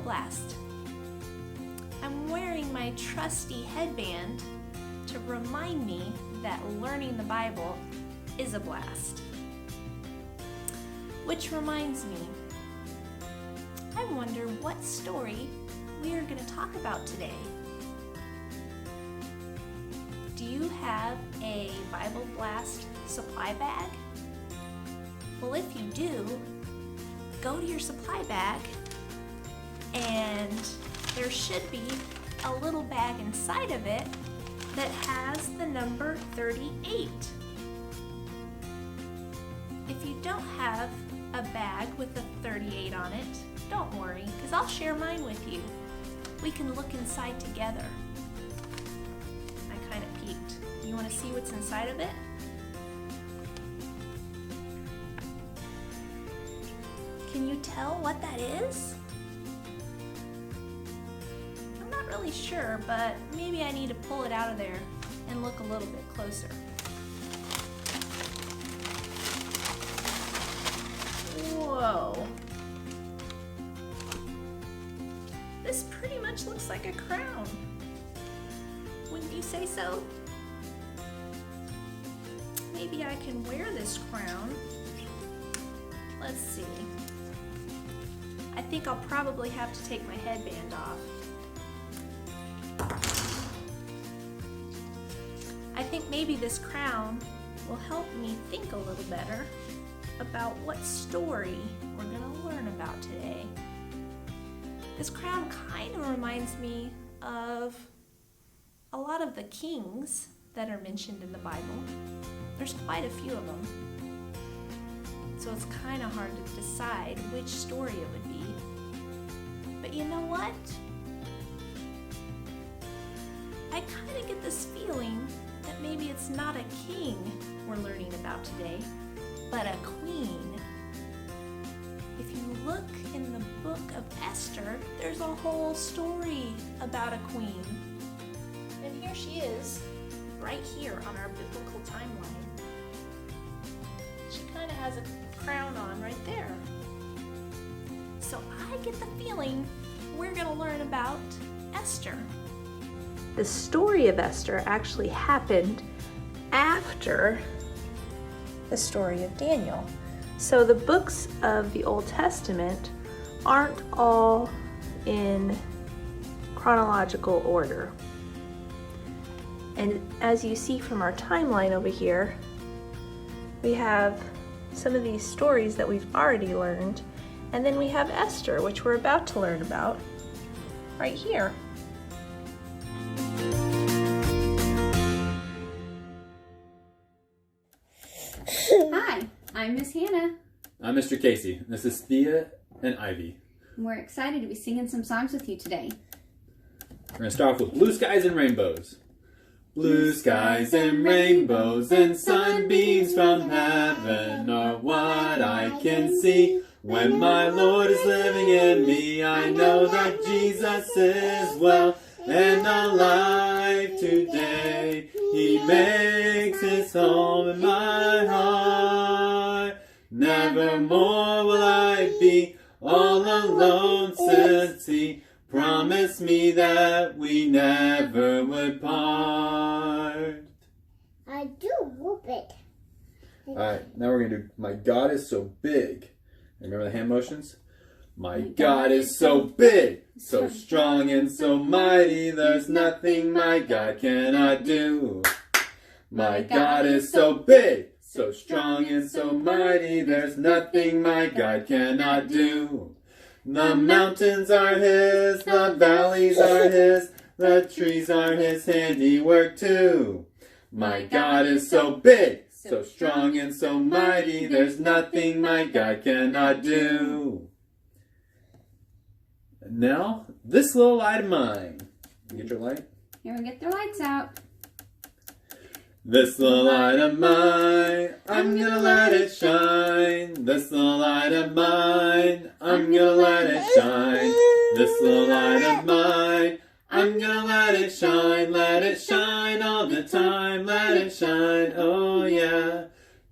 blast. I'm wearing my trusty headband to remind me that learning the Bible is a blast. Which reminds me, I wonder what story we are going to talk about today. Do you have a Bible Blast supply bag? Well, if you do, go to your supply bag and there should be a little bag inside of it that has the number 38. If you don't have a bag with a 38 on it, don't worry, because I'll share mine with you. We can look inside together. I kind of peeked. You want to see what's inside of it? Can you tell what that is? I'm not really sure, but maybe I need to pull it out of there and look a little bit closer. Whoa. This pretty much looks like a crown. Wouldn't you say so? Maybe I can wear this crown. Let's see. I think I'll probably have to take my headband off. I think maybe this crown will help me think a little better about what story we're going to learn about today. This crown kind of reminds me of a lot of the kings that are mentioned in the Bible. There's quite a few of them. So it's kind of hard to decide which story it would be. But you know what? I kind of get this feeling that maybe it's not a king we're learning about today, but a queen. If you look in the book of Esther, there's a whole story about a queen. And here she is, right here on our biblical timeline. She kind of has a crown on right there. So I get the feeling we're going to learn about Esther. The story of Esther actually happened after the story of Daniel. So the books of the Old Testament aren't all in chronological order. And as you see from our timeline over here, we have some of these stories that we've already learned, and then we have Esther, which we're about to learn about right here. Hi, I'm Miss Hannah. I'm Mr. Casey. This is Thea and Ivy. And we're excited to be singing some songs with you today. We're going to start off with Blue Skies and Rainbows. Blue skies and rainbows and sunbeams from heaven are what I can see. When my Lord is living in me, I know that Jesus is well and alive today. He makes his home in my heart. Nevermore will I be all alone, since he promised me that we never would part. I do whoop it. Alright, now we're going to do My God is So Big. Remember the hand motions? My God is so big, so strong and so mighty, there's nothing my God cannot do. My God is so big, so strong and so mighty, there's nothing my God cannot do. The mountains are his, the valleys are his, the trees are his handiwork too. My God is so big, so strong and so mighty, there's nothing my God cannot do. And now, this little light of mine. Get your light? Here, we get their lights out. This little light of mine, I'm gonna let it shine. This little light of mine, I'm gonna let it shine. This little light of mine, I'm gonna let it shine all the time. Let it shine, oh yeah.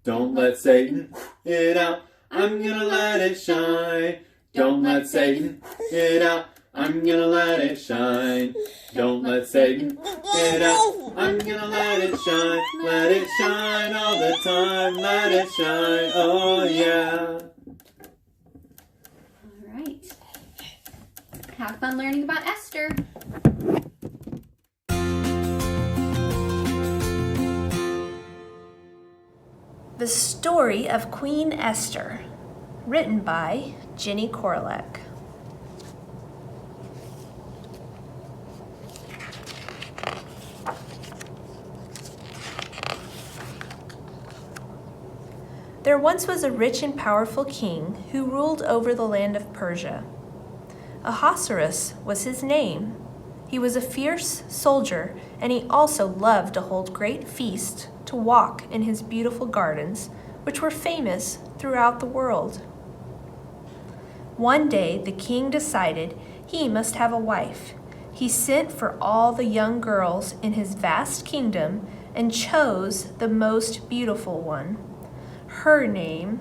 Don't let Satan it out. I'm gonna let it shine. Don't let Satan it out. I'm gonna let it shine. Don't let Satan get out. I'm gonna let it shine all the time. Let it shine, oh yeah. All right. Have fun learning about Esther. The Story of Queen Esther, written by Jenny Korlek. There once was a rich and powerful king who ruled over the land of Persia. Ahasuerus was his name. He was a fierce soldier, and he also loved to hold great feasts, to walk in his beautiful gardens, which were famous throughout the world. One day the king decided he must have a wife. He sent for all the young girls in his vast kingdom and chose the most beautiful one. Her name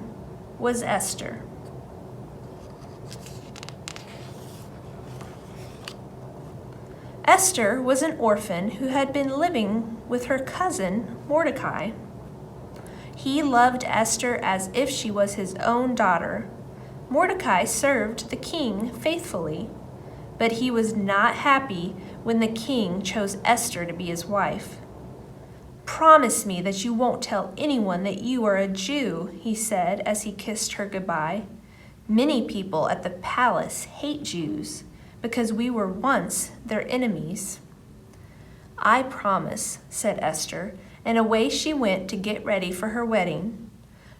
was Esther. Esther was an orphan who had been living with her cousin Mordecai. He loved Esther as if she was his own daughter. Mordecai served the king faithfully, but he was not happy when the king chose Esther to be his wife. "Promise me that you won't tell anyone that you are a Jew," he said as he kissed her goodbye. "Many people at the palace hate Jews because we were once their enemies." "I promise," said Esther, and away she went to get ready for her wedding.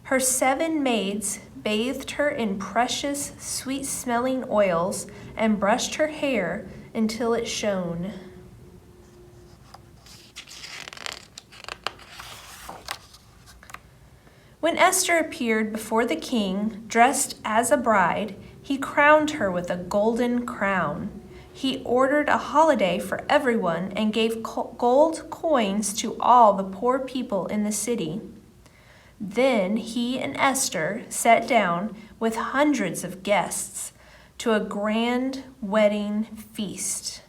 Her 7 maids bathed her in precious, sweet-smelling oils and brushed her hair until it shone. When Esther appeared before the king, dressed as a bride, he crowned her with a golden crown. He ordered a holiday for everyone and gave gold coins to all the poor people in the city. Then he and Esther sat down with hundreds of guests to a grand wedding feast.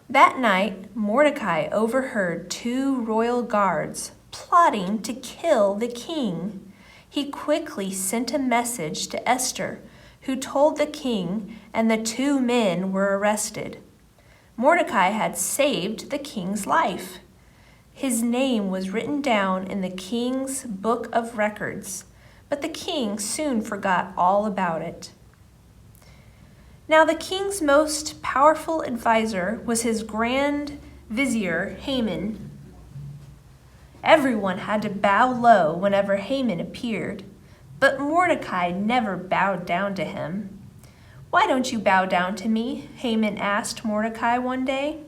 That night, Mordecai overheard 2 royal guards plotting to kill the king. He quickly sent a message to Esther, who told the king, and the 2 men were arrested. Mordecai had saved the king's life. His name was written down in the king's book of records, but the king soon forgot all about it. Now the king's most powerful advisor was his grand vizier, Haman. Everyone had to bow low whenever Haman appeared, but Mordecai never bowed down to him. "Why don't you bow down to me?" Haman asked Mordecai one day.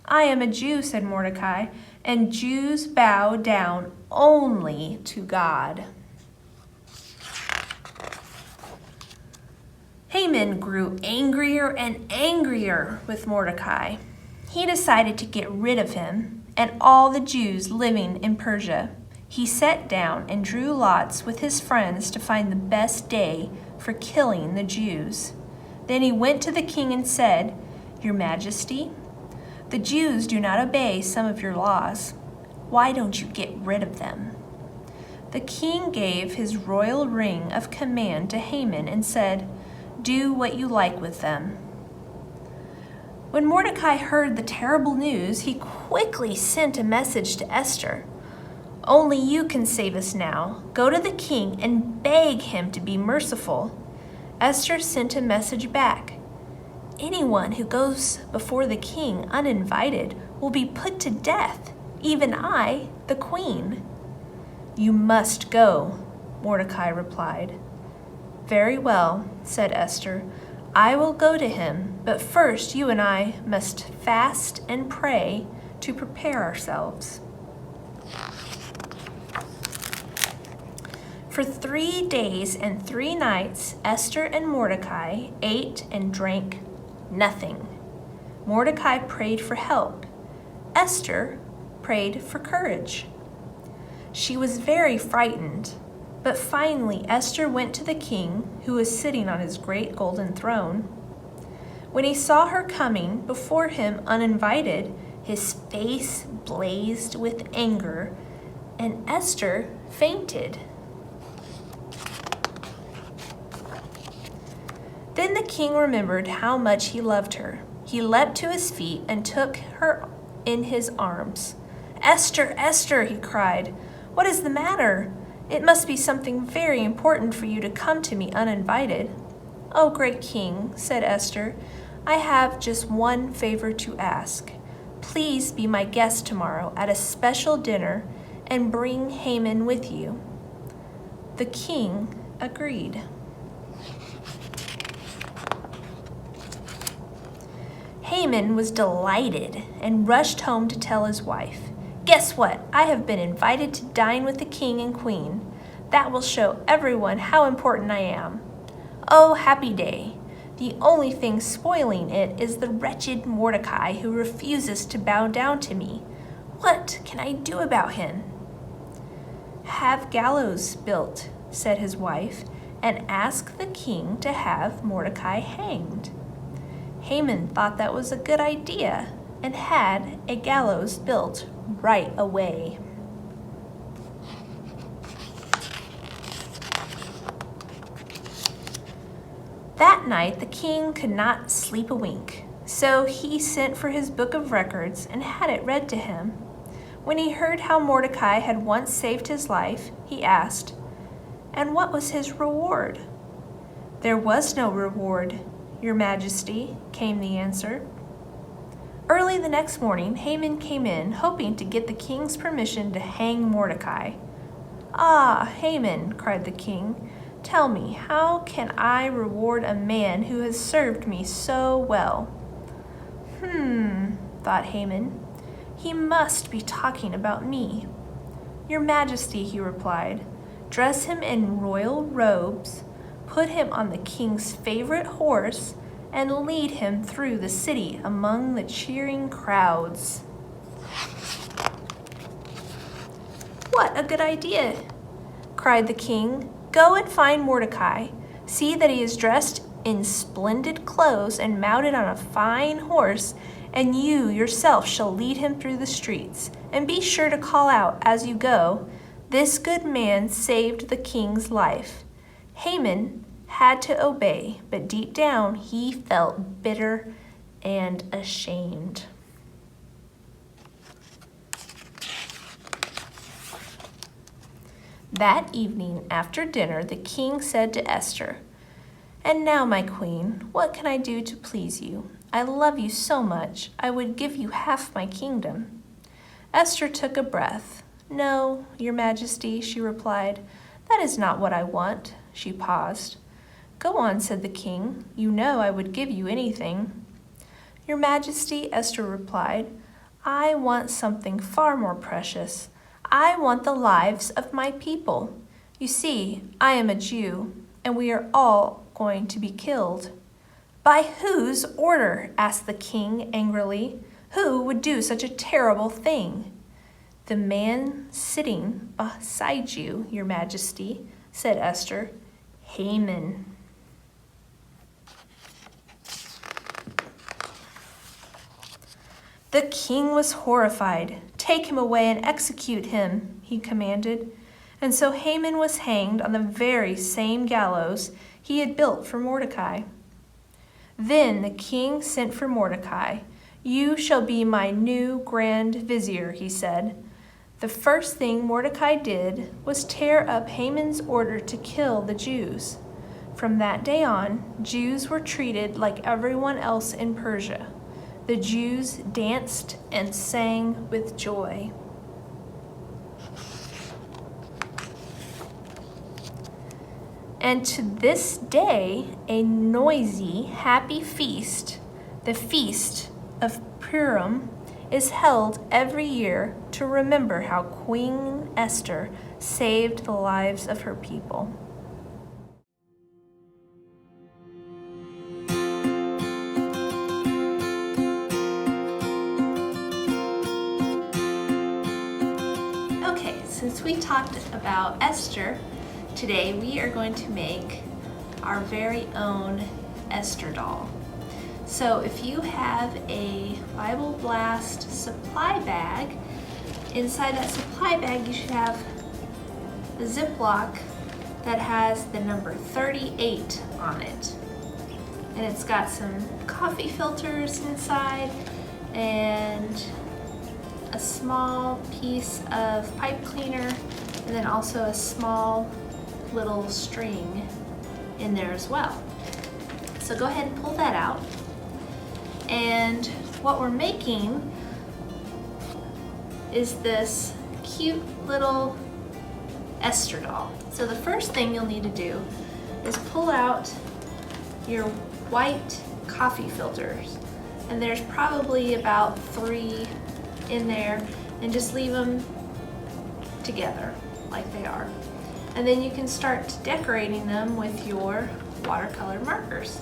"I am a Jew," said Mordecai, "and Jews bow down only to God." Haman grew angrier and angrier with Mordecai. He decided to get rid of him and all the Jews living in Persia. He sat down and drew lots with his friends to find the best day for killing the Jews. Then he went to the king and said, "Your Majesty, the Jews do not obey some of your laws. Why don't you get rid of them?" The king gave his royal ring of command to Haman and said, "Do what you like with them." When Mordecai heard the terrible news, he quickly sent a message to Esther. "Only you can save us now. Go to the king and beg him to be merciful." Esther sent a message back. "Anyone who goes before the king uninvited will be put to death, even I, the queen." "You must go," Mordecai replied. "Very well," said Esther. "I will go to him, but first you and I must fast and pray to prepare ourselves." For 3 days and 3 nights, Esther and Mordecai ate and drank nothing. Mordecai prayed for help. Esther prayed for courage. She was very frightened. But finally Esther went to the king, who was sitting on his great golden throne. When he saw her coming before him uninvited, his face blazed with anger, and Esther fainted. Then the king remembered how much he loved her. He leapt to his feet and took her in his arms. "Esther, Esther," he cried, "what is the matter? It must be something very important for you to come to me uninvited." "Oh, great king," said Esther, "I have just one favor to ask. Please be my guest tomorrow at a special dinner and bring Haman with you." The king agreed. Haman was delighted and rushed home to tell his wife. "Guess what? I have been invited to dine with the king and queen. That will show everyone how important I am." Oh, happy day! The only thing spoiling it is the wretched Mordecai who refuses to bow down to me. What can I do about him? "Have gallows built," said his wife, "and ask the king to have Mordecai hanged." Haman thought that was a good idea and had a gallows built right away. That night the king could not sleep a wink, so he sent for his book of records and had it read to him. When he heard how Mordecai had once saved his life, he asked, "And what was his reward?" "There was no reward, Your Majesty," came the answer. Early the next morning, Haman came in, hoping to get the king's permission to hang Mordecai. "Ah, Haman," cried the king, "tell me, how can I reward a man who has served me so well?" Thought Haman, "he must be talking about me." "Your Majesty," he replied, "dress him in royal robes, put him on the king's favorite horse, and lead him through the city among the cheering crowds." "What a good idea!" cried the king. "Go and find Mordecai. See that he is dressed in splendid clothes and mounted on a fine horse, and you yourself shall lead him through the streets. And be sure to call out as you go, 'This good man saved the king's life.'" Haman had to obey, but deep down he felt bitter and ashamed. That evening after dinner, the king said to Esther, "And now, my queen, what can I do to please you? I love you so much, I would give you half my kingdom." Esther took a breath. "No, Your Majesty," she replied, "that is not what I want." She paused. "Go on," said the king. "You know I would give you anything." "Your Majesty," Esther replied, "I want something far more precious. I want the lives of my people. You see, I am a Jew, and we are all going to be killed." "By whose order?" asked the king angrily. "Who would do such a terrible thing?" "The man sitting beside you, Your Majesty," said Esther, "Haman." The king was horrified. "Take him away and execute him," he commanded. And so Haman was hanged on the very same gallows he had built for Mordecai. Then the king sent for Mordecai. "You shall be my new grand vizier," he said. The first thing Mordecai did was tear up Haman's order to kill the Jews. From that day on, Jews were treated like everyone else in Persia. The Jews danced and sang with joy. And to this day, a noisy, happy feast, the Feast of Purim, is held every year to remember how Queen Esther saved the lives of her people. Okay, since we talked about Esther, Today we are going to make our very own Esther doll. So if you have a Bible Blast supply bag, inside that supply bag you should have a Ziploc that has the number 38 on it. And it's got some coffee filters inside and a small piece of pipe cleaner, and then also a small little string in there as well. So go ahead and pull that out. And what we're making is this cute little Esther doll. So the first thing you'll need to do is pull out your white coffee filters. And there's probably about 3 in there, and just leave them together like they are. And then you can start decorating them with your watercolor markers.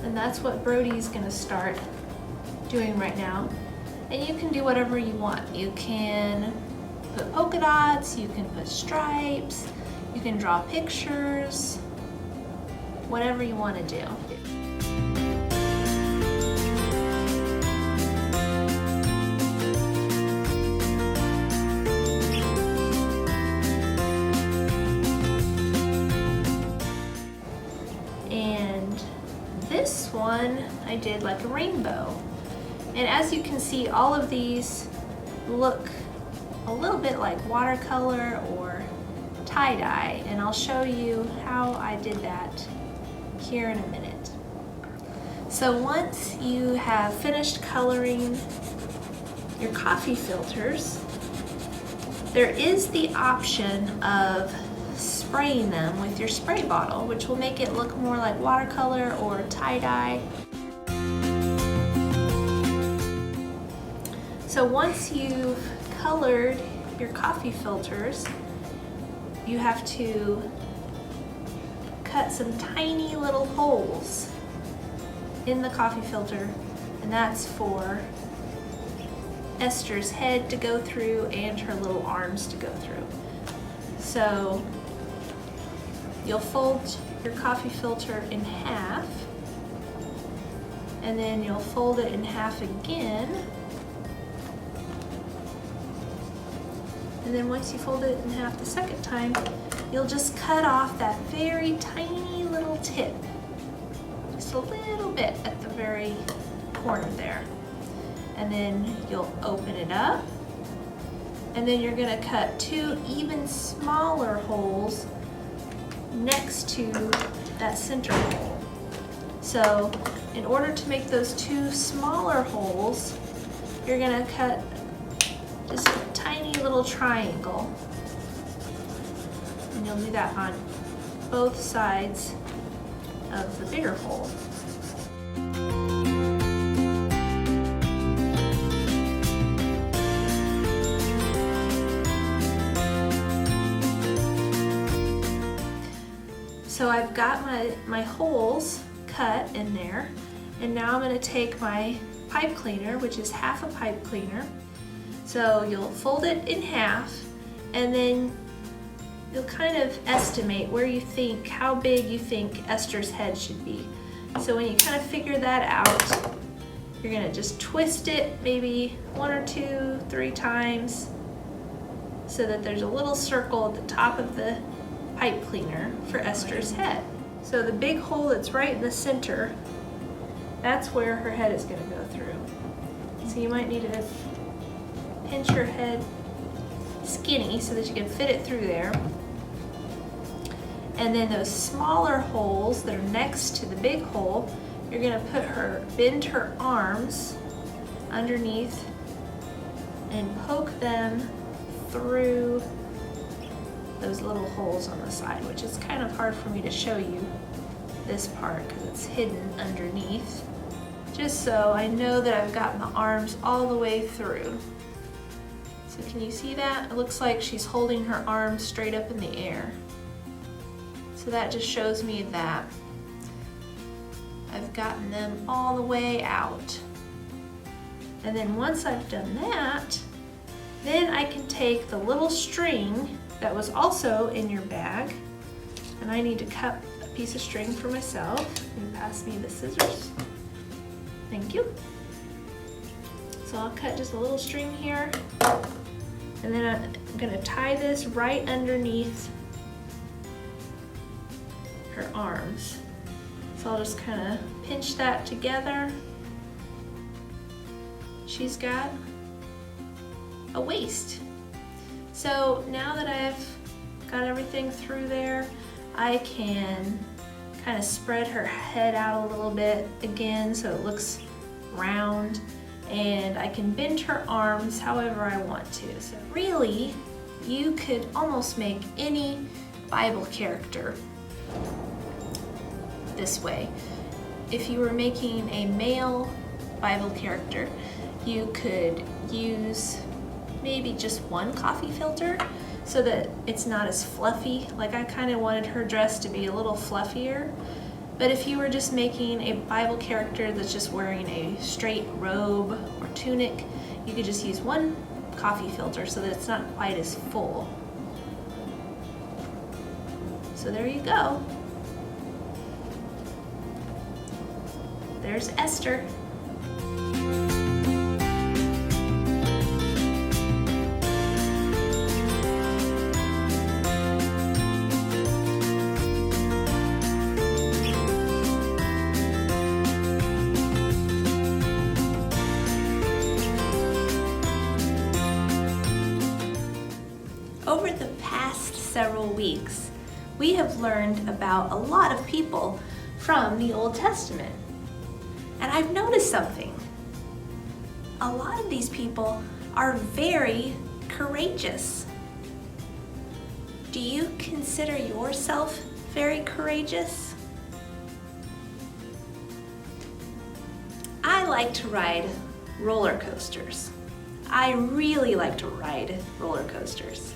And that's what Brody's gonna start doing right now. And you can do whatever you want. You can put polka dots, you can put stripes, you can draw pictures, whatever you want to do. And this one I did like a rainbow. And as you can see, all of these look a little bit like watercolor or tie-dye, and I'll show you how I did that here in a minute. So once you have finished coloring your coffee filters, there is the option of spraying them with your spray bottle, which will make it look more like watercolor or tie-dye. So once you've colored your coffee filters, you have to cut some tiny little holes in the coffee filter, and that's for Esther's head to go through and her little arms to go through. So you'll fold your coffee filter in half, and then you'll fold it in half again. And then once you fold it in half the second time, you'll just cut off that very tiny little tip. Just a little bit at the very corner there. And then you'll open it up. And then you're gonna cut 2 even smaller holes next to that center hole. So in order to make those 2 smaller holes, you're gonna cut just a tiny little triangle, and you'll do that on both sides of the bigger hole. So I've got my holes cut in there, and now I'm going to take my pipe cleaner, which is half a pipe cleaner. So you'll fold it in half, and then you'll kind of estimate where you think, how big you think Esther's head should be. So when you kind of figure that out, you're gonna just twist it maybe 1 or 2, 3 times so that there's a little circle at the top of the pipe cleaner for Esther's head. So the big hole that's right in the center, that's where her head is gonna go through. So you might need to pinch your head skinny so that you can fit it through there. And then those smaller holes that are next to the big hole, you're gonna bend her arms underneath and poke them through those little holes on the side, which is kind of hard for me to show you this part because it's hidden underneath. Just so I know that I've gotten the arms all the way through. So can you see that? It looks like she's holding her arms straight up in the air. So that just shows me that I've gotten them all the way out. And then once I've done that, then I can take the little string that was also in your bag, And I need to cut a piece of string for myself. Can you pass me the scissors? Thank you. So I'll cut just a little string here. And then I'm gonna tie this right underneath her arms. So I'll just kind of pinch that together. She's got a waist. So now that I've got everything through there, I can kind of spread her head out a little bit again so it looks round, and I can bend her arms however I want to. So really, you could almost make any Bible character this way. If you were making a male Bible character, you could use maybe just one coffee filter so that it's not as fluffy. Like I kind of wanted her dress to be a little fluffier. But if you were just making a Bible character that's just wearing a straight robe or tunic, you could just use one coffee filter so that it's not quite as full. So there you go. There's Esther. Over the past several weeks, we have learned about a lot of people from the Old Testament. And I've noticed something. A lot of these people are very courageous. Do you consider yourself very courageous? I like to ride roller coasters. I really like to ride roller coasters.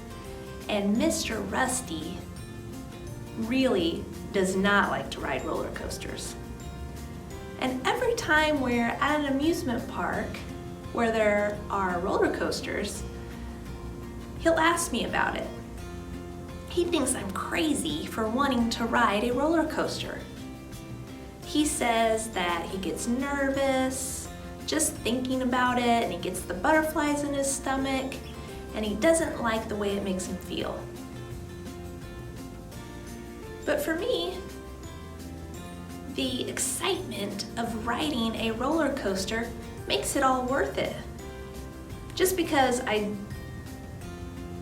And Mr. Rusty really does not like to ride roller coasters. And every time we're at an amusement park where there are roller coasters, he'll ask me about it. He thinks I'm crazy for wanting to ride a roller coaster. He says that he gets nervous just thinking about it, and he gets the butterflies in his stomach, and he doesn't like the way it makes him feel. But for me, the excitement of riding a roller coaster makes it all worth it. Just because I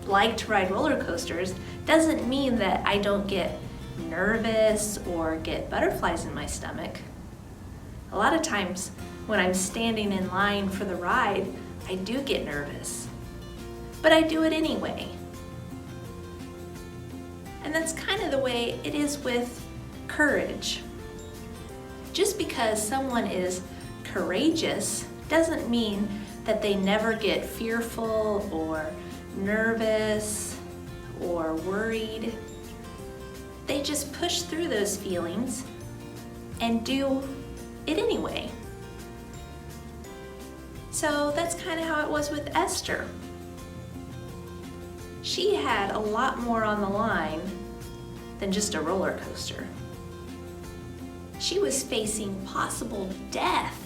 like to ride roller coasters doesn't mean that I don't get nervous or get butterflies in my stomach. A lot of times when I'm standing in line for the ride, I do get nervous, but I do it anyway. And that's kind of the way it is with courage. Just because someone is courageous doesn't mean that they never get fearful or nervous or worried. They just push through those feelings and do it anyway. So that's kind of how it was with Esther. She had a lot more on the line than just a roller coaster. She was facing possible death.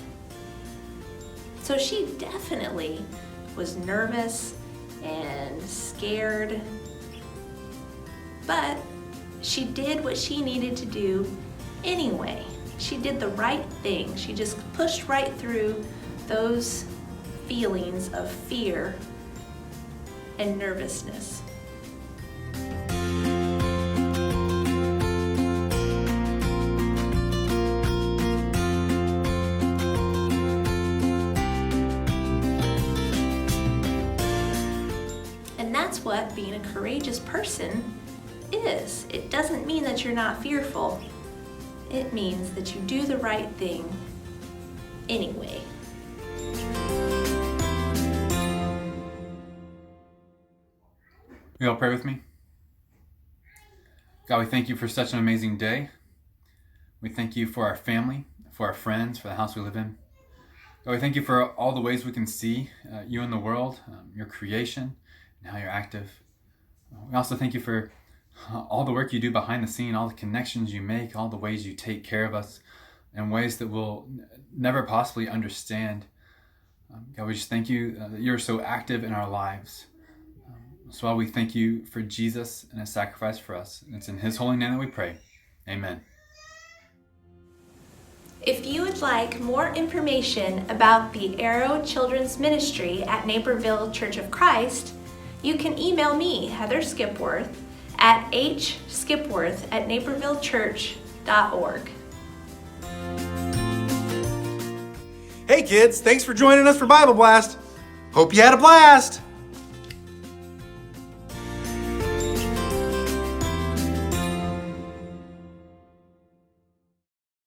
So she definitely was nervous and scared, but she did what she needed to do anyway. She did the right thing. She just pushed right through those feelings of fear and nervousness. And that's what being a courageous person is. It doesn't mean that you're not fearful. It means that you do the right thing anyway. You all pray with me? God, we thank you for such an amazing day. We thank you for our family, for our friends, for the house we live in. God, we thank you for all the ways we can see you in the world, your creation, and how you're active. We also thank you for all the work you do behind the scene, all the connections you make, all the ways you take care of us in ways that we'll never possibly understand. God, we just thank you that you're so active in our lives. So while we thank you for Jesus and his sacrifice for us, and it's in his holy name that we pray. Amen. If you would like more information about the Arrow Children's Ministry at Naperville Church of Christ, you can email me, Heather Skipworth, at hskipworth@napervillechurch.org. Hey kids, thanks for joining us for Bible Blast. Hope you had a blast.